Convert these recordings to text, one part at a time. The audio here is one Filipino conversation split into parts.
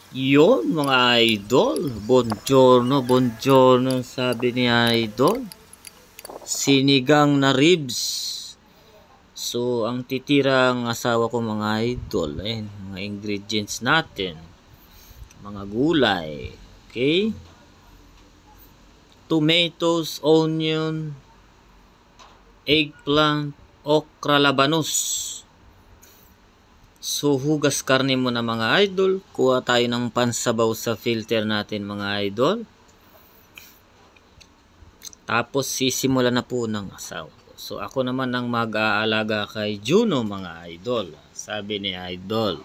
Yon mga idol, buongiorno, buongiorno sabi ni idol. Sinigang na ribs. So, ang titira ang asawa ko mga idol, ayun, mga ingredients natin. Mga gulay, okay? Tomatoes, onion, eggplant, okra, labanos. So, hugas karne muna mga idol. Kuha tayo ng pansabaw sa filter natin mga idol. Tapos, sisimula na po ng asawa ko. So, ako naman ang mag-aalaga kay Juno mga idol. Sabi ni idol.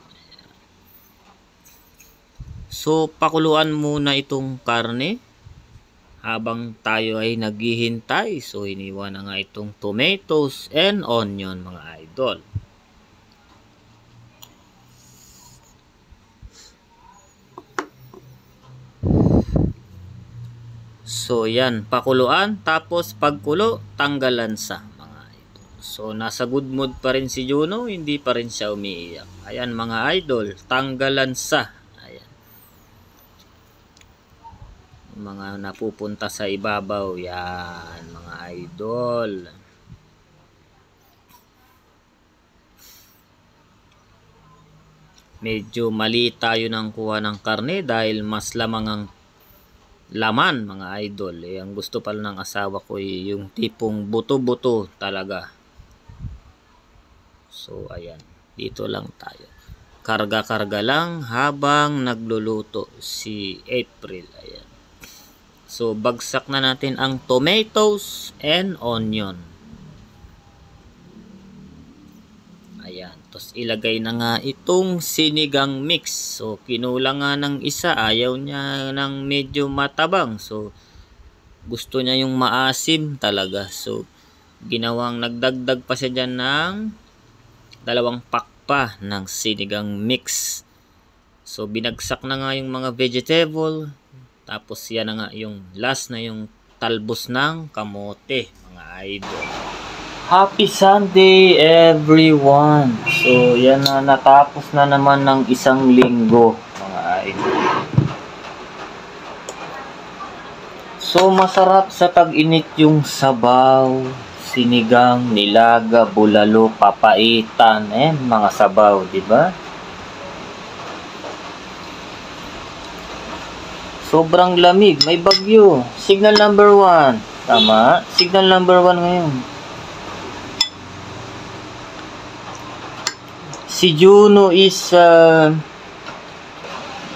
So, pakuluan muna itong karne habang tayo ay naghihintay. So, iniwan na nga itong tomatoes and onion mga idol. So, yan. Pakuluan. Tapos, pagkulo, tanggalan sa mga idol. So, nasa good mood pa rin si Juno. Hindi pa rin siya umiiyak. Ayan, mga idol. Tanggalan sa. Ayan. Mga napupunta sa ibabaw. Yan, mga idol. Medyo mali tayo ng kuha ng karne dahil mas lamang ang laman mga idol. Ang gusto pala ng asawa ko yung tipong buto-buto talaga. So ayan, dito lang tayo. Karga-karga lang habang nagluluto si April. Ayan. So bagsak na natin ang tomatoes and onion. Ayan. Tapos ilagay na nga itong sinigang mix. So kinulang nga ng isa. Ayaw niya ng medyo matabang. So gusto niya yung maasim talaga. So ginawang nagdagdag pa siya dyan ng 2 pakpa ng sinigang mix. So binagsak na nga yung mga vegetable. Tapos yan na nga yung last na yung talbos ng kamote mga idol. Happy Sunday everyone! So yan na, natapos na naman ng isang linggo mga idol. So masarap sa tag-init yung sabaw, sinigang, nilaga, bulalo, papaitan, mga sabaw, di ba? Sobrang lamig, may bagyo. Signal number 1. Tama? Signal number 1 ngayon. Si Juno is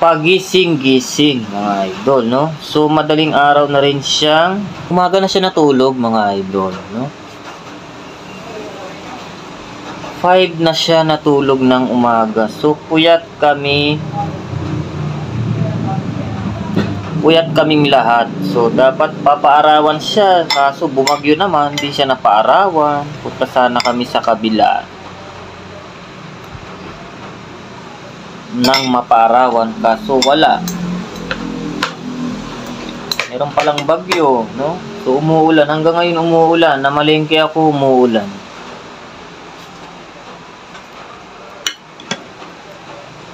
pagising-gising mga idol, no? So madaling araw na rin siyang umaga na siya natulog mga idol, no? 5 na siya natulog ng umaga. So puyat kaming lahat. So dapat papaarawan siya, kaso bumagyo naman, hindi siya napaarawan. Punta sana kami sa kabila nang mapaarawan, kaso wala. Meron palang bagyo, no? So umuulan, hanggang ngayon umuulan. Namalengke ako, umuulan.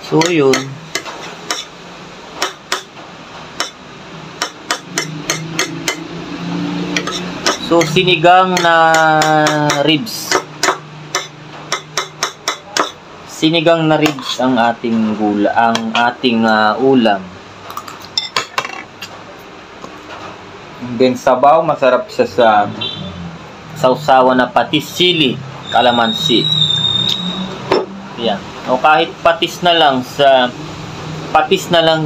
So yun. So sinigang na ribs. Sinigang na ribs ang ating ulam. And then sabaw, masarap siya sa sausawan na patis, sili, kalamansi. Yan. O kahit patis na lang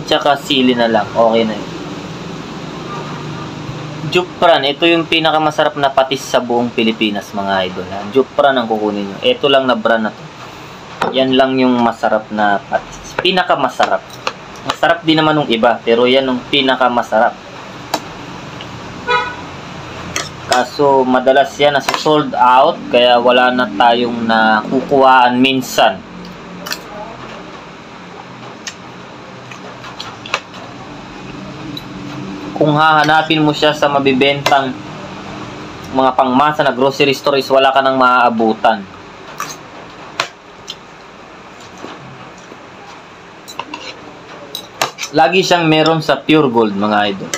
tsaka sili na lang, okay na yun. Jupran, ito yung pinakamasarap na patis sa buong Pilipinas mga idol. Jupran ang kukunin nyo. Ito lang na brand na to. Yan lang yung masarap na patis. Pinakamasarap. Masarap din naman ng iba, pero yan yung pinakamasarap. Kaso madalas yan nasa sold out, kaya wala na tayong nakukuhaan minsan. Kung hahanapin mo siya sa mabibentang mga pangmasa na grocery store is wala ka nang maaabutan. Lagi siyang meron sa Pure Gold, mga idol.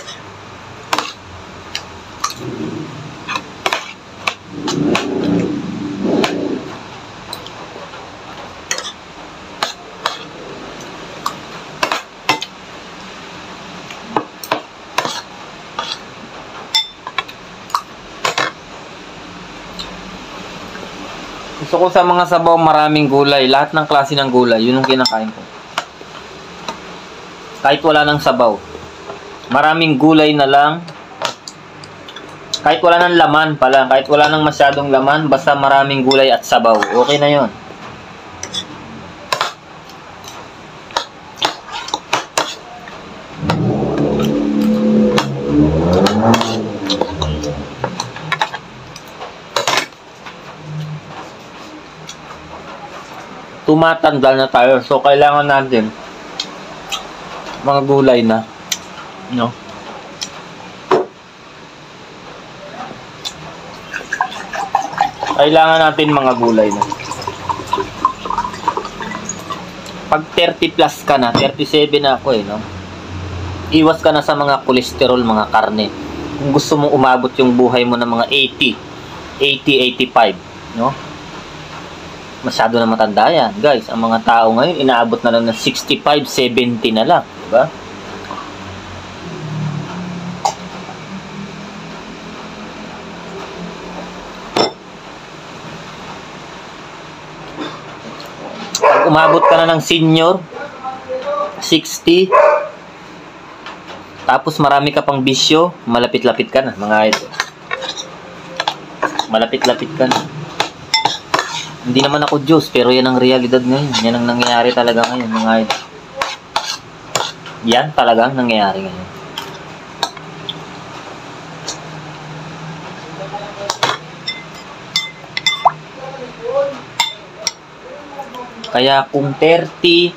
Gusto ko sa mga sabaw maraming gulay. Lahat ng klase ng gulay, yun ang kinakain ko. Kahit wala ng sabaw. Maraming gulay na lang. Kahit wala ng laman pala. Kahit wala ng masyadong laman. Basta maraming gulay at sabaw. Okay na yun. Tumatanda na tayo. So, kailangan natin mga gulay na. No? Kailangan natin mga gulay na. Pag 30 plus ka na, 37 na ako no? Iwas ka na sa mga kolesterol, mga karne. Kung gusto mong umabot yung buhay mo ng mga 85, no? Masyado na matanda yan, guys. Ang mga tao ngayon, inaabot na lang ng 65, 70 na lang. Diba? Pag umabot ka na ng senior, 60, tapos marami ka pang bisyo, malapit-lapit ka na, mga idol. Malapit-lapit ka na. Hindi naman ako Diyos, pero yan ang realidad ngayon. Yan ang nangyayari talaga ngayon, mga idol. Yan talaga ang nangyayari ngayon. Kaya kung 30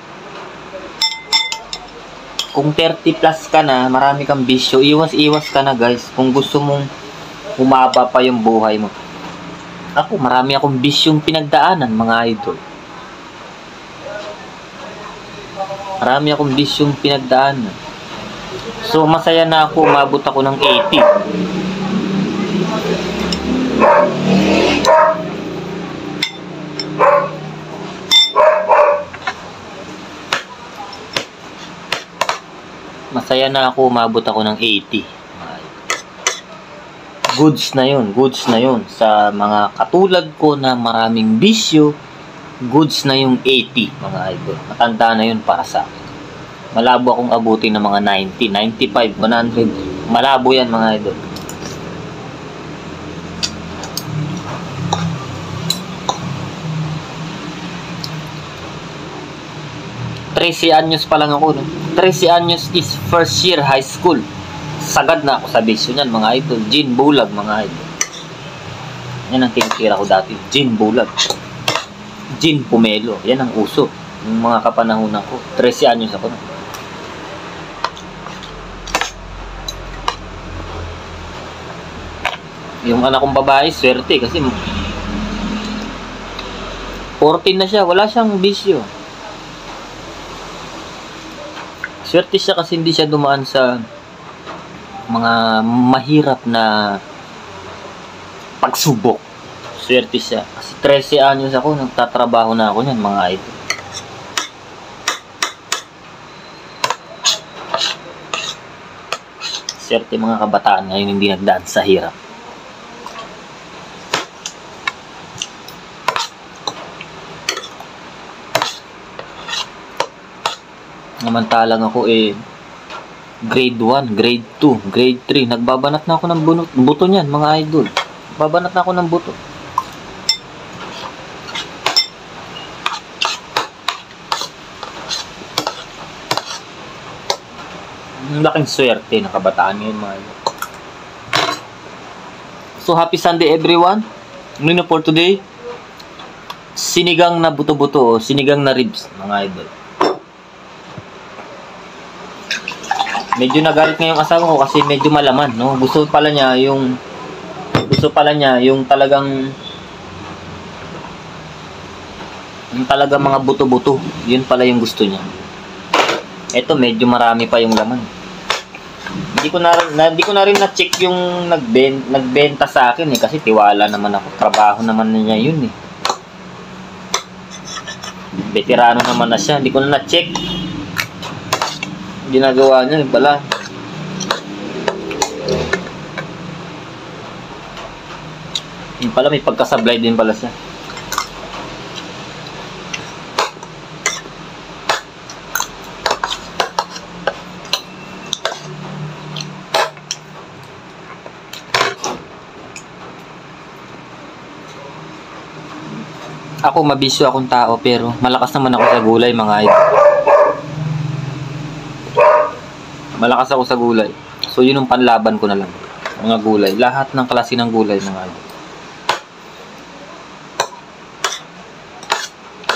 plus ka na, marami kang bisyo, iwas ka na, guys. Kung gusto mong humaba pa yung buhay mo. Ako, marami akong bisyong pinagdaanan, mga idol. Marami akong bisyong pinagdaanan. So, masaya na ako, umabot ako ng 80. Masaya na ako, umabot ako ng 80. Goods na yun sa mga katulad ko na maraming bisyo. Goods na yung 80, mga idol. Matanda na yun para sa akin. Malabo akong abutin ng mga 90, 95, 100. Malabo yan, mga idol. Trece anyos pa lang ako, no? 13 anyos is first year high school. Sagad na ako sa bisyo niyan, mga idol. Gin bulag, mga idol. Yan ang tinitira ko dati. Gin bulag. Gin pomelo. Yan ang uso. Yung mga kapanahunan ko. 13 anyos ako na. Yung anak kong babae, swerte kasi 14 na siya. Wala siyang bisyo. Swerte siya kasi hindi siya dumaan sa mga mahirap na pagsubok. Swerte siya. Kasi 13 anyos ako, nagtatrabaho na ako niyan, mga idol. Swerte mga kabataan ngayon hindi nagdaan sa hirap. Namantalang ako grade 1, grade 2, grade 3. Nagbabanat na ako ng buto niyan, mga idol. Babanat na ako ng buto. Ang laking swerte ng kabataan ngayon, mga idol. So, happy Sunday everyone. Menu for today, sinigang na buto-buto o sinigang na ribs, mga idol. Medyo nagalit ngayong asawa ko kasi medyo malaman, no? Gusto pala niya yung talagang mga buto-buto. Yun pala yung gusto niya. Ito medyo marami pa yung laman. Hindi ko na rin na-check yung nagbenta sa akin kasi tiwala naman ako. Trabaho naman niya yun eh. Veterano naman na siya. Hindi ko na na-check. Ginagawa niya pala. Yun pala, may pagkasablay din pala siya. Ako, mabisyo akong tao pero malakas naman ako sa gulay, mga idol. Malakas ako sa gulay. So yun yung panlaban ko na lang. Mga gulay. Lahat ng klase ng gulay, mga idol.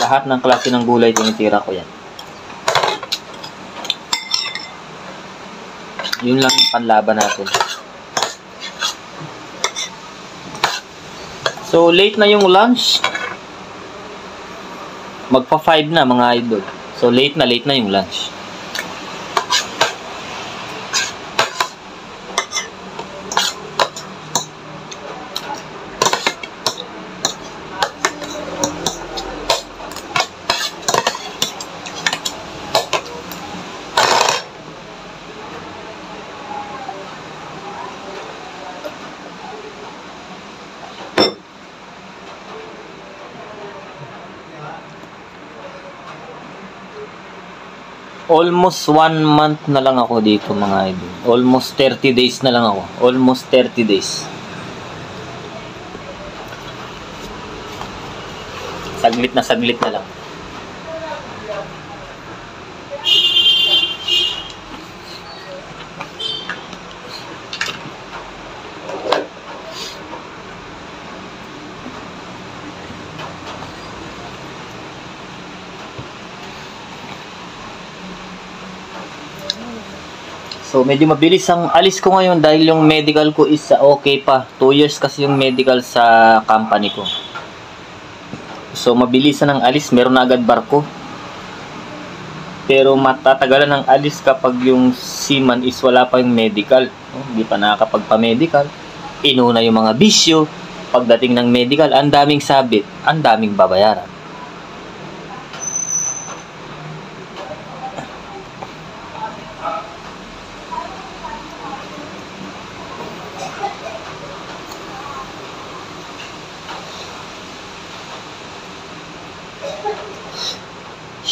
Lahat ng klase ng gulay tinitira ko yan. Yun lang yung panlaban natin. So late na yung lunch. Magpa 5 na, mga idol. So late na yung lunch. Almost 1 month na lang ako dito, mga idol. Almost 30 days na lang ako. Almost 30 days. Saglit na lang. So, medyo mabilis ang alis ko ngayon dahil yung medical ko is okay pa. 2 years kasi yung medical sa company ko. So, mabilis ang alis. Meron na agad barko. Pero matatagalan ang alis kapag yung seaman is wala pa yung medical. Hindi pa nakakapagpa-medical. Inuna yung mga bisyo. Pagdating ng medical, ang daming sabit. Ang daming babayaran.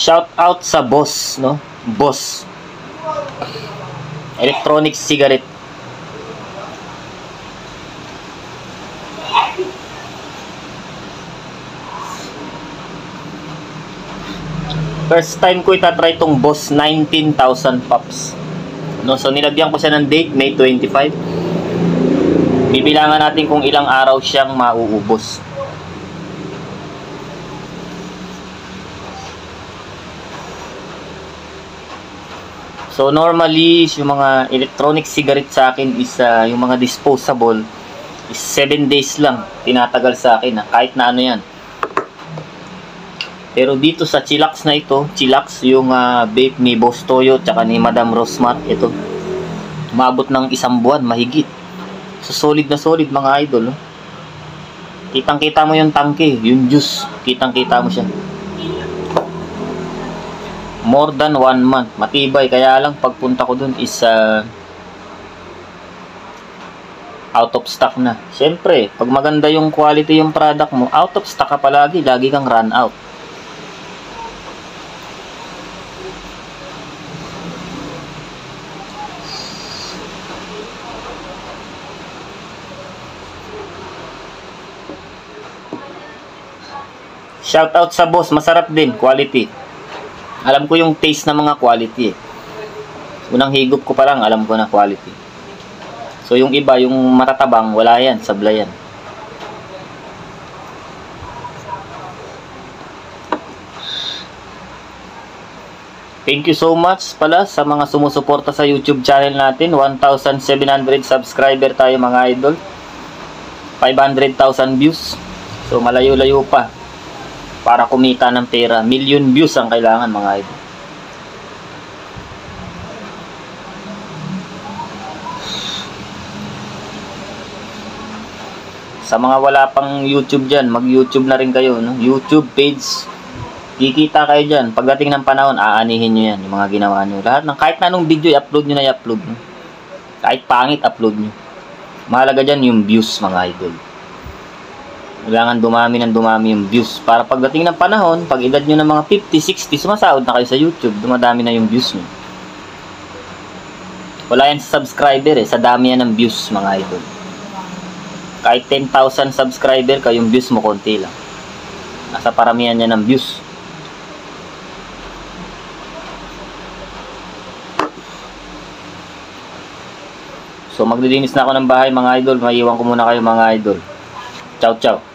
Shout out sa Boss, no? Boss. Electronic cigarette. First time ko itatry tong Boss 19,000 pops. No, so nilagyan ko siya ng date, May 25. Bibilangan natin kung ilang araw siyang mauubos. So normally, yung mga electronic cigarette sa akin is yung mga disposable is 7 days lang tinatagal sa akin, kahit na ano yan. Pero dito sa Chillax na ito, Chillax yung vape ni Boss Toyo tsaka ni Madam Rosmart, ito umabot ng 1 buwan mahigit. So solid na solid, mga idol. Kitang kita mo yung tangke, yung juice, kitang kita mo siya. More than 1 month. Matibay. Kaya lang pagpunta ko dun is out of stock na. Siyempre, pag maganda yung quality yung product mo, out of stock ka palagi. Lagi kang run out. Shout out sa Boss. Masarap din. Quality. Alam ko yung taste ng mga quality eh. Unang higop ko pa lang, alam ko na quality. So yung iba, yung matatabang, wala yan, sablay yan. Thank you so much pala sa mga sumusuporta sa YouTube channel natin. 1,700 subscriber tayo, mga idol. 500,000 views. So malayo-layo pa para kumita ng pera. Million views ang kailangan, mga idol. Sa mga wala pang YouTube dyan, mag-YouTube na rin kayo. No? YouTube page. Kikita kayo dyan. Pagdating ng panahon, aanihin nyo yan. Yung mga ginawa nyo. Lahat ng kahit na anong video, i-upload nyo na i-upload. No? Kahit pangit, upload nyo. Mahalaga dyan yung views, mga idol. Kailangan dumami ng dumami yung views. Para pagdating ng panahon, pag edad nyo ng mga 50, 60, sumasahod na kayo sa YouTube. Dumadami na yung views nyo. Wala yan sa subscriber eh. Sa dami yan ng views, mga idol. Kahit 10,000 subscriber ka, yung views mo konti lang. Nasa paramihan niya ng views. So maglilinis na ako ng bahay, mga idol. Maiiwan ko muna kayo, mga idol. Ciao, ciao.